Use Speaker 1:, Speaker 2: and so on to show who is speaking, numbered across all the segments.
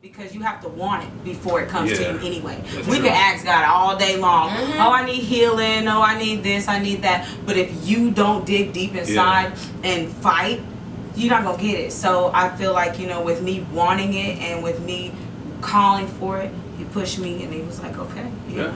Speaker 1: Because you have to want it before it comes to you anyway. We
Speaker 2: true.
Speaker 1: can ask God all day long, oh, I need healing, oh, I need this, I need that. But if you don't dig deep inside and fight, you're not going to get it. So I feel like, you know, with me wanting it and with me calling for it, he pushed me and he was like, okay.
Speaker 2: Yeah.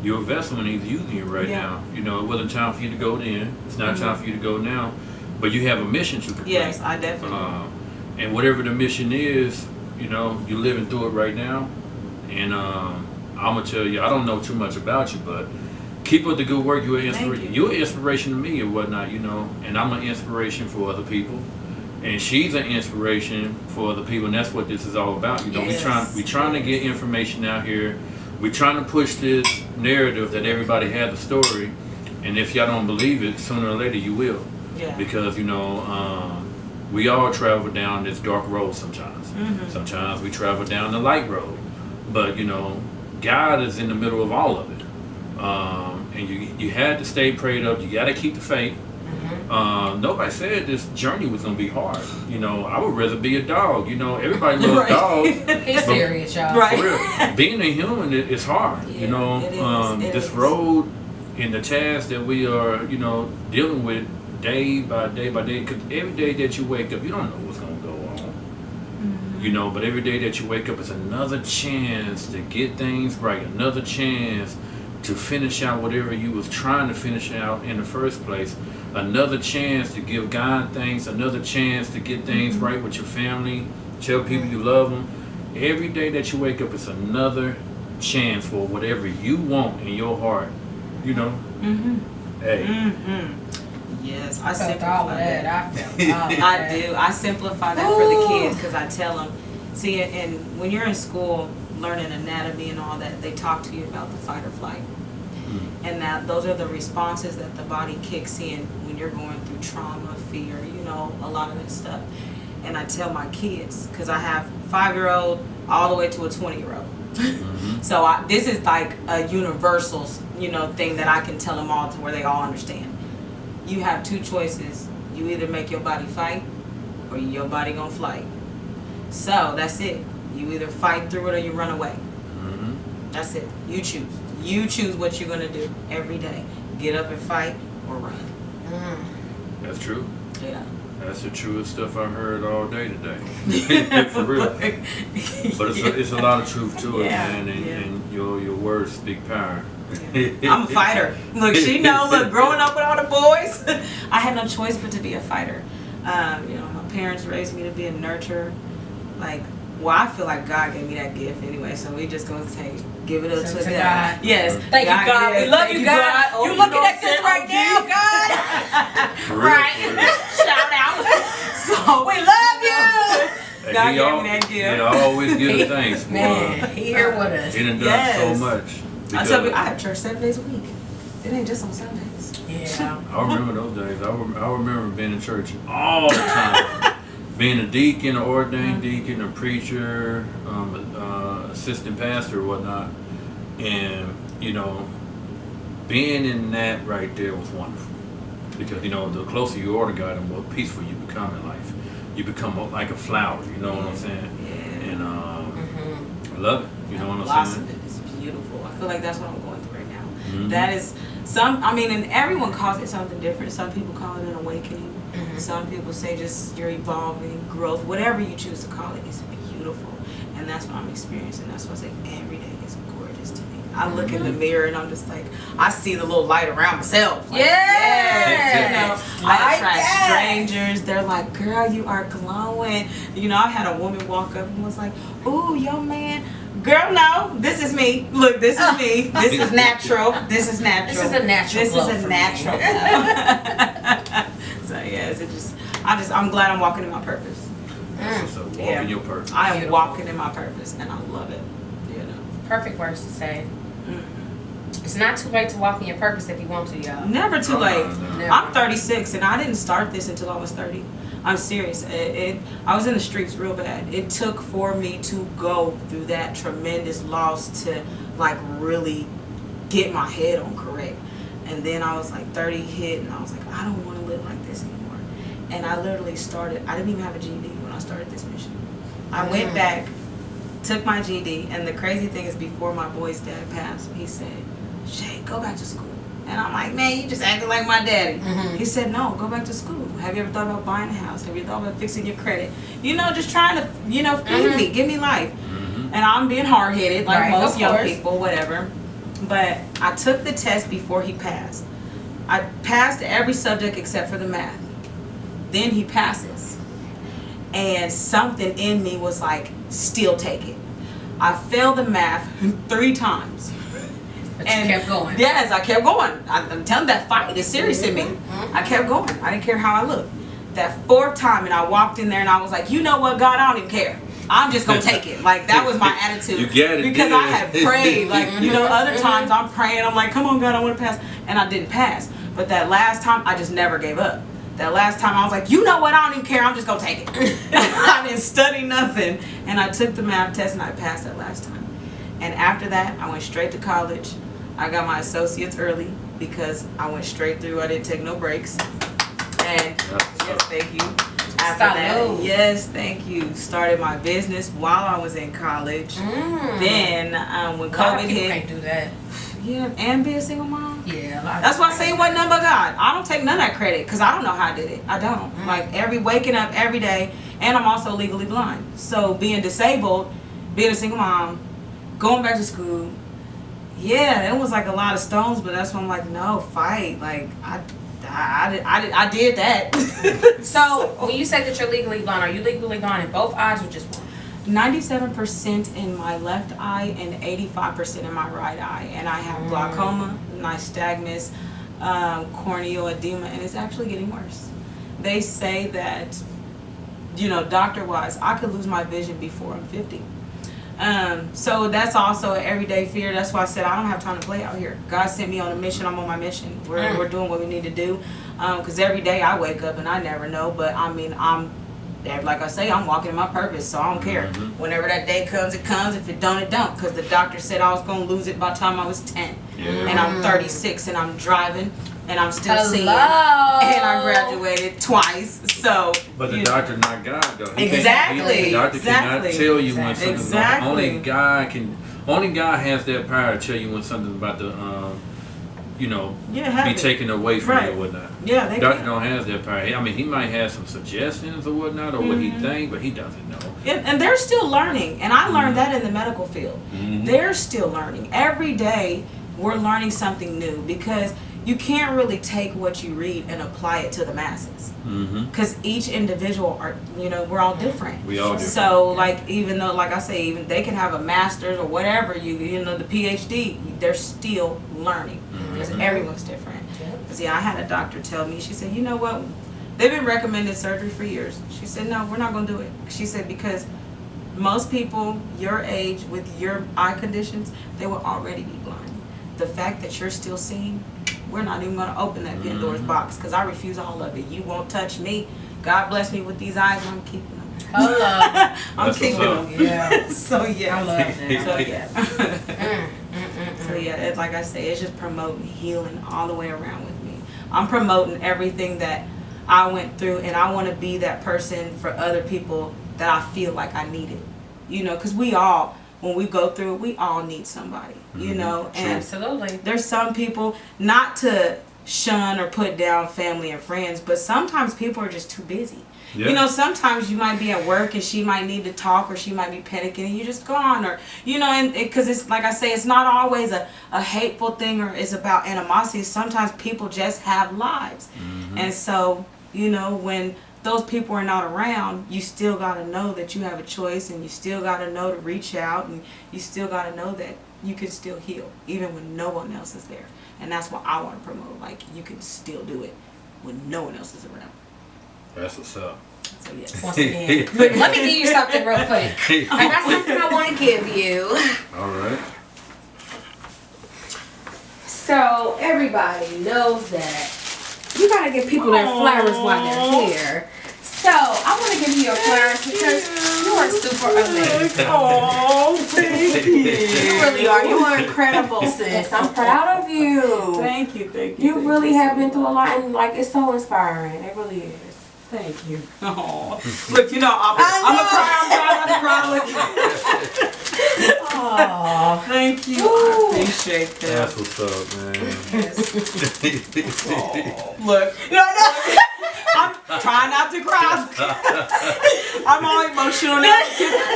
Speaker 2: You're a vessel and he's using you right now. You know, it wasn't time for you to go then. It's not time for you to go now. But you have a mission to complete.
Speaker 1: Yes, I definitely.
Speaker 2: And whatever the mission is, you know, you're living through it right now. And I'm going to tell you, I don't know too much about you, but keep up the good work. You're an inspiration to me and whatnot, you know. And I'm an inspiration for other people. And she's an inspiration for other people. And that's what this is all about. You know, we're trying to get information out here. We're trying to push this narrative that everybody has a story. And if y'all don't believe it, sooner or later you will. Yeah. Because, you know, we all travel down this dark road sometimes. Sometimes we travel down the light road. But, you know, God is in the middle of all of it. And you had to stay prayed up. You got to keep the faith. Nobody said this journey was going to be hard. You know, I would rather be a dog. You know, everybody loves dogs.
Speaker 3: He's serious, y'all.
Speaker 2: For real, being a human is hard. You know, this road and the task that we are, you know, dealing with day by day by day. Because every day that you wake up, you don't know what's going to go on. You know, but every day that you wake up is another chance to get things right. Another chance to finish out whatever you was trying to finish out in the first place. Another chance to give God thanks. Another chance to get things right with your family. Tell people you love them. Every day that you wake up is another chance for whatever you want in your heart. You know? Hey.
Speaker 1: Yes, I
Speaker 3: felt
Speaker 1: simplify
Speaker 3: all of that. I felt all of
Speaker 1: I
Speaker 3: that.
Speaker 1: do. I simplify that for the kids because I tell them, see, and when you're in school learning anatomy and all that, they talk to you about the fight or flight. And that those are the responses that the body kicks in when you're going through trauma, fear, you know, a lot of that stuff. And I tell my kids, because I have 5-year-old all the way to a 20-year-old. So this is like a universal, you know, thing that I can tell them all to where they all understand. You have two choices. You either make your body fight or your body gonna flight. So that's it. You either fight through it or you run away. That's it. You choose. You choose what you're gonna do every day. Get up and fight or run.
Speaker 2: That's true.
Speaker 1: Yeah.
Speaker 2: That's the truest stuff I've heard all day today. For real. But it's a lot of truth to it, man. And your words speak power.
Speaker 1: I'm a fighter. Look, she knows. Look, growing up with all the boys, I had no choice but to be a fighter. You know, my parents raised me to be a nurturer. Like, well, I feel like God gave me that gift anyway, so we just gonna give it up to God. Yes,
Speaker 3: thank you, God. We love you, God. You looking at this right now, God?
Speaker 1: Right. Shout out. So
Speaker 3: we love you.
Speaker 1: God gave me that gift.
Speaker 2: Yeah, I always give the thanks.
Speaker 3: Man, he here with us.
Speaker 2: He done done so much.
Speaker 1: I tell you, I have church 7 days a week. It ain't just on Sundays.
Speaker 3: Yeah.
Speaker 2: I remember those days. I remember being in church all the time. Being a deacon, an ordained deacon, a preacher, assistant pastor or whatnot. And, you know, being in that right there was wonderful. Because, you know, the closer you are to God, the more peaceful you become in life. You become like a flower, you know what I'm saying?
Speaker 1: Yeah.
Speaker 2: And I love it, you know what I'm saying?
Speaker 1: It's beautiful. I feel like that's what I'm going through right now. That is and everyone calls it something different. Some people call it an awakening. Some people say just you're evolving, growth, whatever you choose to call it, it's beautiful. And that's what I'm experiencing. That's why I say every day is gorgeous to me. I look in the mirror and I'm just like, I see the little light around myself. Like, yes. You know, I attract strangers. They're like, girl, you are glowing. You know, I had a woman walk up and was like, ooh, yo, man. Girl, no, this is me. Look, this is me. This is natural. This is natural.
Speaker 3: This is a natural.
Speaker 1: This is a natural. So yes, I'm glad I'm walking in my purpose.
Speaker 2: So walking your purpose.
Speaker 1: I am walking in my purpose, and I love it. You know.
Speaker 3: Perfect words to say. It's not too late to walk in your purpose if you want to, y'all.
Speaker 1: Never too late.
Speaker 3: Never.
Speaker 1: I'm 36, and I didn't start this until I was 30. I'm serious. I was in the streets real bad. It took for me to go through that tremendous loss to like really get my head on correct. And then I was like 30 hit, and I was like, I don't want to live like this anymore. And I literally started. I didn't even have a GED when I started this mission. I went back took my GD, and the crazy thing is before my boy's dad passed, he said, Shay, go back to school. And I'm like, man, you just acting like my daddy. He said, no, go back to school. Have you ever thought about buying a house? Have you thought about fixing your credit? You know, just trying to, you know, feed me, give me life. And I'm being hard-headed, like most young people, whatever. But I took the test before he passed. I passed every subject except for the math. Then he passes. And something in me was like, still take it. I failed the math 3 times.
Speaker 3: But you kept going.
Speaker 1: Yes, I kept going. I'm telling you, that fight is serious in me. I kept going. I didn't care how I looked. That 4th time, and I walked in there and I was like, you know what, God, I don't even care. I'm just going to take it. Like, that was my attitude.
Speaker 2: You get it.
Speaker 1: Because I had prayed. Like, you know, other times I'm praying. I'm like, come on, God, I want to pass. And I didn't pass. But that last time, I just never gave up. That last time, I was like, you know what, I don't even care. I'm just going to take it. I didn't study nothing. And I took the math test and I passed that last time. And after that, I went straight to college. I got my associates early because I went straight through. I didn't take no breaks. And yes, thank you. After that, yes, thank you. Started my business while I was in college. Then when COVID hit,
Speaker 3: can't do that.
Speaker 1: Yeah, and be a single mom.
Speaker 3: Yeah,
Speaker 1: that's why I say it wasn't none but God. I don't take none of that credit because I don't know how I did it. I don't. Like waking up every day, and I'm also legally blind. So being disabled, being a single mom, going back to school. Yeah, it was like a lot of stones, but that's when I'm like, no, fight. Like I did that.
Speaker 3: So when you say that you're legally blind, are you legally blind in both eyes or just one?
Speaker 1: 97% in my left eye and 85% in my right eye, and I have glaucoma, nystagmus, corneal edema, and it's actually getting worse. They say that, you know, doctor-wise, I could lose my vision before I'm 50. So that's also an everyday fear. That's why I said I don't have time to play out here. God sent me on a mission. I'm on my mission. We're doing what we need to do. Because every day I wake up and I never know. But I mean, like I say, I'm walking in my purpose. So I don't care. Whenever that day comes, it comes. If it don't, it don't. Because the doctor said I was going to lose it by the time I was 10. And I'm 36 and I'm driving. And I'm still seeing. And I graduated twice. So.
Speaker 2: But the doctor not God though.
Speaker 1: Exactly.
Speaker 2: The doctor cannot tell you when something.
Speaker 1: Exactly.
Speaker 2: Only God can. Only God has that power to tell you when something's about to, you know, be taken away from you or whatnot.
Speaker 1: Yeah, they
Speaker 2: doctor don't have that power. I mean, he might have some suggestions or whatnot, or what he thinks, but he doesn't know.
Speaker 1: And they're still learning, and I learned that in the medical field. They're still learning. Every day, we're learning something new because you can't really take what you read and apply it to the masses. Because each individual are, you know, we're all different.
Speaker 2: We all different.
Speaker 1: So, like, even though, like I say, even they can have a master's or whatever, you know, the PhD, they're still learning because everyone's different. Because, yeah, I had a doctor tell me, she said, you know what, they've been recommending surgery for years. She said, no, we're not going to do it. She said, because most people your age with your eye conditions, they will already be blind. The fact that you're still seeing, we're not even going to open that Pandora's box because I refuse all of it. You won't touch me. God bless me with these eyes, and I'm keeping them. I'm keeping them.
Speaker 3: Yeah.
Speaker 1: So, yeah.
Speaker 3: I love that.
Speaker 1: So, yeah. So, yeah, like I say, it's just promoting healing all the way around with me. I'm promoting everything that I went through, and I want to be that person for other people that I feel like I needed. You know, because we all, when we go through it, we all need somebody, you know. And
Speaker 3: absolutely.
Speaker 1: There's some people, not to shun or put down family and friends, but sometimes people are just too busy. You know, sometimes you might be at work and she might need to talk, or she might be panicking and you just gone, or, you know, and because it's like I say, it's not always a hateful thing or it's about animosity. Sometimes people just have lives. And so, you know, when those people are not around, you still got to know that you have a choice, and you still got to know to reach out, and you still got to know that you can still heal even when no one else is there. And that's what I want to promote. Like, you can still do it when no one else is around.
Speaker 2: That's what's up.
Speaker 1: So, yes.
Speaker 3: Once again, let me give you something real quick. I got something I want to give you.
Speaker 2: All right.
Speaker 3: So everybody knows that you gotta give people their flowers while they're here. So I want to give you your flowers because you are super amazing.
Speaker 1: Oh, thank you.
Speaker 3: You really are. You are incredible, sis. I'm proud of you.
Speaker 1: Thank you.
Speaker 3: You really have been through a lot, and like it's so inspiring. It really is.
Speaker 1: Thank you. Oh, look, you know, I'm a cry. I'm trying not to cry.
Speaker 3: Oh.
Speaker 1: Thank you.
Speaker 3: Ooh.
Speaker 1: I appreciate that.
Speaker 2: That's what's up, man.
Speaker 1: Look, I'm trying not to cry. I'm all emotional now.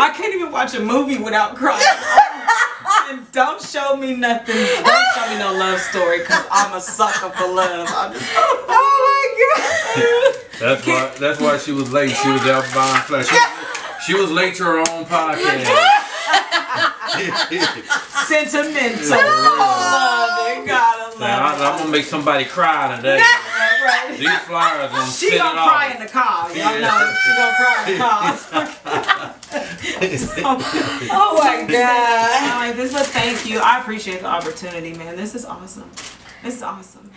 Speaker 1: I can't even watch a movie without crying. And don't show me nothing. Don't show me no love story because I'm a sucker for love. Oh my God.
Speaker 2: That's why she was late. She was out buying flash. She was late to her own podcast.
Speaker 1: Sentimental. Love it. Gotta love
Speaker 2: Now,
Speaker 1: it.
Speaker 2: I'm gonna make somebody cry today.
Speaker 1: Right.
Speaker 2: These flyers gonna
Speaker 1: She
Speaker 2: set it
Speaker 1: gonna
Speaker 2: off.
Speaker 1: cry in the car. Y'all know she gonna cry in the car. Oh my God. All right, but thank you. I appreciate the opportunity, man. This is awesome. This is awesome.